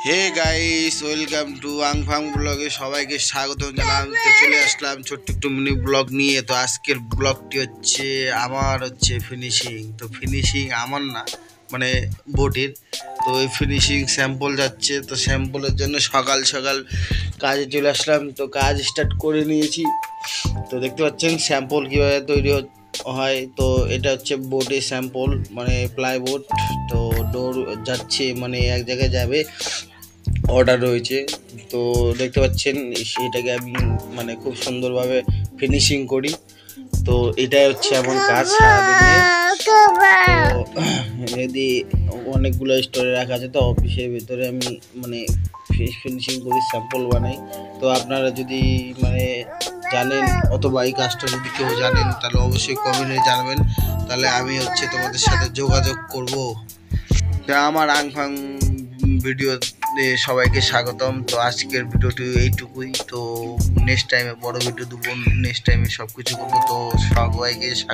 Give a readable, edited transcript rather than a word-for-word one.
Hey guys, welcome to আংফাং ব্লগে সবাইকে স্বাগত জানালাম। তো চলে আসলাম ছোট্ট একটু মিনি ব্লগ নিয়ে। তো আজকের ব্লগটি হচ্ছে আমার ফিনিশিং। তো ফিনিশিং আমার না, মানে বোটের। তো ওই ফিনিশিং স্যাম্পল যাচ্ছে। তো স্যাম্পলের জন্য সকাল সকাল কাজে চলে আসলাম। তো কাজ স্টার্ট করে নিয়েছি। তো দেখতে পাচ্ছেন স্যাম্পল কীভাবে তৈরি হয়। তো এটা হচ্ছে বোর্ডে স্যাম্পল, মানে প্লাইবোর্ড। তো ডোর যাচ্ছে, মানে এক জায়গায় যাবে, অর্ডার রয়েছে। তো দেখতে পাচ্ছেন সেটাকে আমি মানে খুব সুন্দরভাবে ফিনিশিং করি। তো এটাই হচ্ছে আমার কাজ সারাদিনে। তো যদি অনেকগুলো স্টোরে রাখা আছে, তো অফিসের ভিতরে আমি মানে ফিনিশিং করি, স্যাম্পল বানাই। তো আপনারা যদি মানে জানেন অথবা এই কাজটা যদি কেউ জানেন, তাহলে অবশ্যই কমেন্টে জানাবেন। তাহলে আমি তোমাদের সাথে যোগাযোগ করব। আমার আংফাং ভিডিও সবাইকে স্বাগতম। তো আজকের ভিডিওটি এইটুকুই। তো নেক্সট টাইমে বড় ভিডিও দেবো, নেক্সট টাইমে সব কিছু করবো। তো সবাইকে স্বাগত।